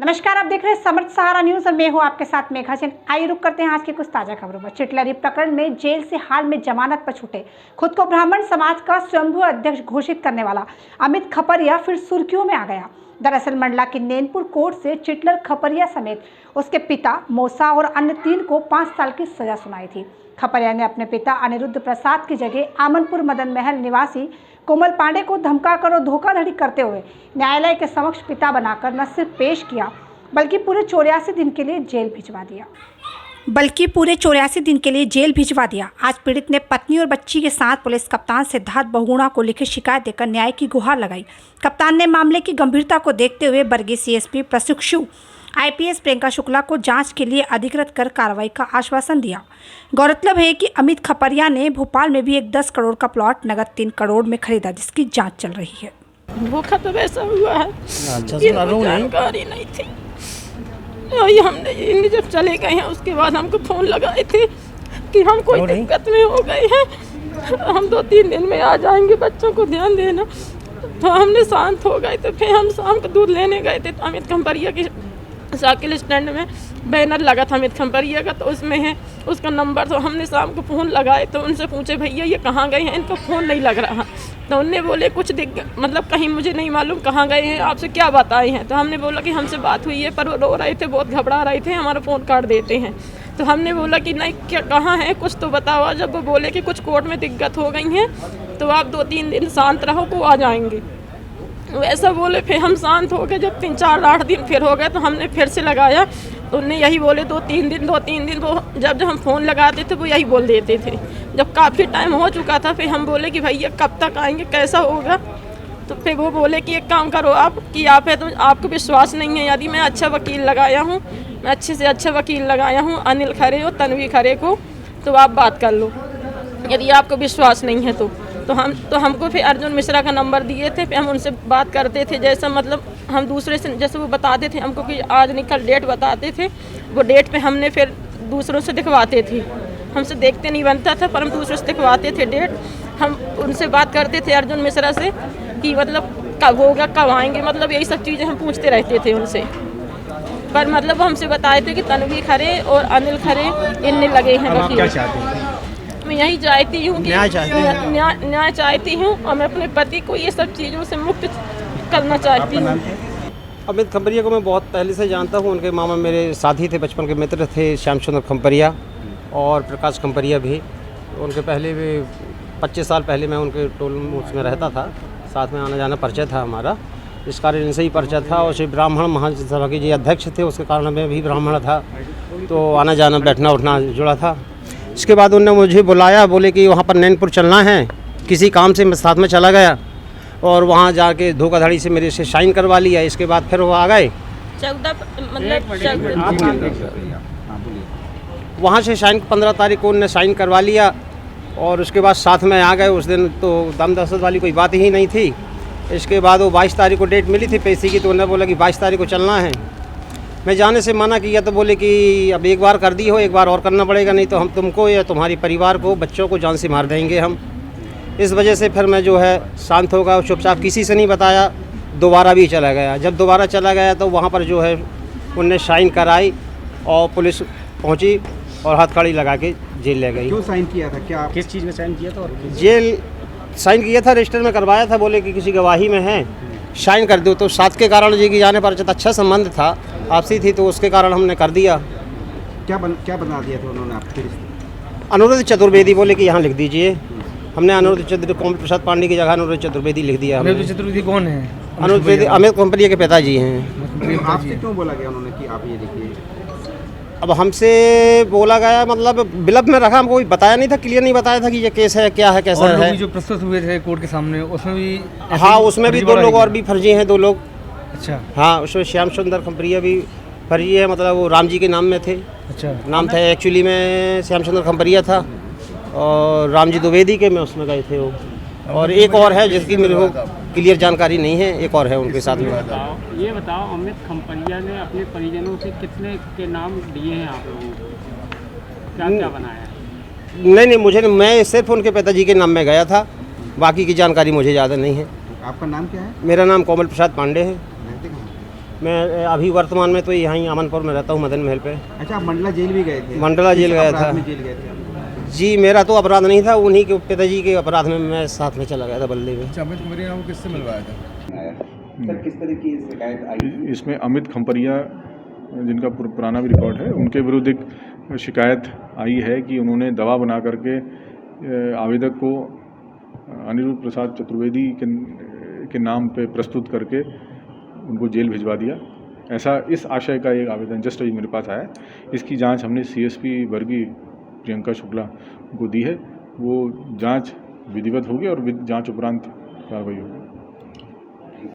नमस्कार, आप देख रहे हैं समर्थ सहारा न्यूज और मैं हूं आपके साथ मेघा जैन। आइए रुक करते हैं आज की कुछ ताजा खबरों पर। चिटलरी प्रकरण में जेल से हाल में जमानत पर छूटे खुद को ब्राह्मण समाज का स्वयंभू अध्यक्ष घोषित करने वाला अमित खपरिया फिर सुर्खियों में आ गया। दरअसल मंडला की नैनपुर कोर्ट से चिटलर खपरिया समेत उसके पिता मौसा और अन्य 3 को 5 साल की सजा सुनाई थी। खपरिया ने अपने पिता अनिरुद्ध प्रसाद की जगह आमनपुर मदन महल निवासी कोमल पांडे को धमकाकर और धोखाधड़ी करते हुए न्यायालय के समक्ष पिता बनाकर न सिर्फ पेश किया बल्कि पूरे 84 दिन के लिए जेल भिजवा दिया। आज पीड़ित ने पत्नी और बच्ची के साथ पुलिस कप्तान सिद्धार्थ बहुगुणा को लिखित शिकायत देकर न्याय की गुहार लगाई। कप्तान ने मामले की गंभीरता को देखते हुए बरगी सीएसपी प्रशिक्षु आईपीएस प्रियंका शुक्ला को जांच के लिए अधिकृत कर कार्रवाई का आश्वासन दिया। गौरतलब है कि अमित खपरिया ने भोपाल में भी एक 10 करोड़ का प्लॉट नगद 3 करोड़ में खरीदा, जिसकी जांच चल रही है। धोखा तो वैसा हुआ है, जानकारी नहीं थी। हमने जब चले गए हैं उसके बाद हमको फोन लगाए थे कि हम कोई दिक्कत में हो गए हैं, हम 2-3 दिन में आ जाएंगे, बच्चों को ध्यान देना। तो हमने शांत हो गए। तो फिर हम शाम को दूध लेने गए थे तो अमित खपरिया की साइकिल स्टैंड में बैनर लगा था अमित खपरिया का, तो उसमें है उसका नंबर। तो हमने शाम को फ़ोन लगाए तो उनसे पूछे भैया ये कहाँ गए हैं, इनका फ़ोन नहीं लग रहा। तो उनने बोले कुछ मतलब कहीं मुझे नहीं मालूम कहाँ गए हैं, आपसे क्या बताए हैं। तो हमने बोला कि हमसे बात हुई है, पर वो रो रहे थे, बहुत घबरा रहे थे, हमारा फ़ोन काट देते हैं। तो हमने बोला कि नहीं क्या कहाँ है, कुछ तो बताओ। जब वो बोले कि कुछ कोर्ट में दिक्कत हो गई हैं तो आप 2-3 दिन शांत रहो को आ जाएंगे, वैसा बोले। फिर हम शांत हो गए। जब 3-4-8 दिन फिर हो गए तो हमने फिर से लगाया तो उनने यही बोले 2-3 दिन वो जब हम फ़ोन लगाते थे वो यही बोल देते थे। जब काफ़ी टाइम हो चुका था फिर हम बोले कि भैया कब तक आएंगे, कैसा होगा। तो फिर वो बोले कि एक काम करो आप कि आप है तो आपको विश्वास नहीं है, यदि मैं अच्छा वकील लगाया हूँ, मैं अच्छे से अच्छा वकील लगाया हूँ अनिल खरे और तन्वी खरे को, तो आप बात कर लो, यदि आपको विश्वास नहीं है तो हमको फिर अर्जुन मिश्रा का नंबर दिए थे। फिर हम उनसे बात करते थे, जैसा मतलब हम दूसरे से जैसे वो बताते थे हमको कि आज निकल डेट बताते थे, वो डेट पे हमने फिर दूसरों से दिखवाते थे। हमसे देखते नहीं बनता था पर हम दूसरों से दिखवाते थे डेट। हम उनसे बात करते थे अर्जुन मिश्रा से कि मतलब कब होगा, कब आएंगे, मतलब यही सब चीज़ें हम पूछते रहते थे उनसे। पर मतलब वो हमसे बताए थे कि तन्वी खरे और अनिल खरे इनने लगे हैं वकील। मैं यही चाहती हूँ कि न्याय चाहती हूँ और मैं अपने पति को ये सब चीज़ों से मुक्त करना चाहती हूँ। अमित खपरिया को मैं बहुत पहले से जानता हूँ। उनके मामा मेरे साथी थे, बचपन के मित्र थे, श्यामचंद्र खपरिया और प्रकाश खपरिया भी। उनके पहले भी 25 साल पहले मैं उनके टोल उसमें रहता था, साथ में आना जाना परिचय था हमारा। इस कारण इनसे ही परिचय था और श्री ब्राह्मण महासभा के जी अध्यक्ष थे, उसके कारण मैं भी ब्राह्मण था, तो आना जाना बैठना उठना जुड़ा था। इसके बाद उन्होंने मुझे बुलाया, बोले कि वहाँ पर नैनपुर चलना है, किसी काम से मैं साथ में चला गया और वहाँ जाके धोखाधड़ी से मेरे से साइन करवा लिया। इसके बाद फिर वो आ गए 14 वहाँ से साइन 15 तारीख को उन्होंने साइन करवा लिया और उसके बाद साथ में आ गए। उस दिन तो दम दहशत वाली कोई बात ही नहीं थी। इसके बाद वो 22 तारीख को डेट मिली थी पैसे की, तो उन्होंने बोला कि 22 तारीख को चलना है। मैं जाने से मना किया तो बोले कि अब एक बार कर दी हो, एक बार और करना पड़ेगा, नहीं तो हम तुमको या तुम्हारी परिवार को, बच्चों को जान से मार देंगे हम। इस वजह से फिर मैं जो है शांत होगा, चुपचाप किसी से नहीं बताया, दोबारा भी चला गया। जब दोबारा चला गया तो वहाँ पर जो है उनने साइन कराई और पुलिस पहुँची और हथकड़ी लगा के जेल ले गई। क्यों साइन किया था, क्या किस चीज़ में साइन किया था? और जेल साइन किया था, रजिस्टर में करवाया था, बोले कि किसी गवाही में है साइन कर दो। तो साथ के कारण जी की जाने पर अच्छा संबंध था, आपसी थी, तो उसके कारण हमने कर दिया। क्या बना दिया था उन्होंने आपके? अनिरुद्ध चतुर्वेदी बोले कि यहाँ लिख दीजिए। हमने अनिरुद्ध कोमल प्रसाद पांडे की जगह अनिरुद्ध चतुर्वेदी लिख दिया। अनिरुद्ध चतुर्वेदी कौन है? अनिरुद्ध अमित खपरिया के पिताजी हैं। आपसे क्यों बोला गया उन्होंने कि आप ये लिखिए? अब हमसे बोला गया मतलब बिलब में रखा, हमको बताया नहीं था, क्लियर नहीं बताया था कि ये केस है, क्या है, कैसा है। जो प्रस्तुत हुए थे कोर्ट के सामने उसमें भी, हाँ उसमें भी 2 लोग और भी फर्जी हैं, 2 लोग। अच्छा। हाँ उसमें श्यामचंद्र खपरिया भी फर्जी है, मतलब वो राम जी के नाम में थे। अच्छा। नाम था एक्चुअली में श्यामचंद्र खपरिया था और राम जी द्विवेदी के में उसमें गए थे वो। और एक और है जिसकी मेरे को क्लियर जानकारी नहीं है, एक और है उनके साथ में। ये बताओ अमित खपरिया ने अपने परिजनों से कितने के नाम दिए हैं आप लोगों को, क्या क्या बनाया? नहीं मुझे, मैं सिर्फ उनके पिताजी के नाम में गया था, बाकी की जानकारी मुझे ज़्यादा नहीं है। आपका नाम क्या है? मेरा नाम कोमल प्रसाद पांडे है। मैं अभी वर्तमान में तो यहीं अमनपुर में रहता हूँ, मदन महल पे। अच्छा, आप मंडला जेल भी गए थे? मंडला जेल किस गया अपराध था। में जेल गए थे आप? जी, मेरा तो अपराध नहीं था, उन्हीं के पिताजी के अपराध में मैं साथ में चला गया था बल्ले में। अमित खम्परिया को किससे मिलवाया था? सर, किस तरह की शिकायत आई? इसमें अमित खम्परिया, जिनका पुराना भी रिकॉर्ड है, उनके विरुद्ध एक शिकायत आई है कि उन्होंने दवा बना करके आवेदक को अनिरुद्ध प्रसाद चतुर्वेदी के नाम पे प्रस्तुत करके उनको जेल भिजवा दिया। ऐसा इस आशय का एक आवेदन जस्ट अभी मेरे पास आया। इसकी जांच हमने सीएसपी वर्गीय प्रियंका शुक्ला को दी है। वो जांच विधिवत होगी और जांच उपरांत कार्रवाई होगी।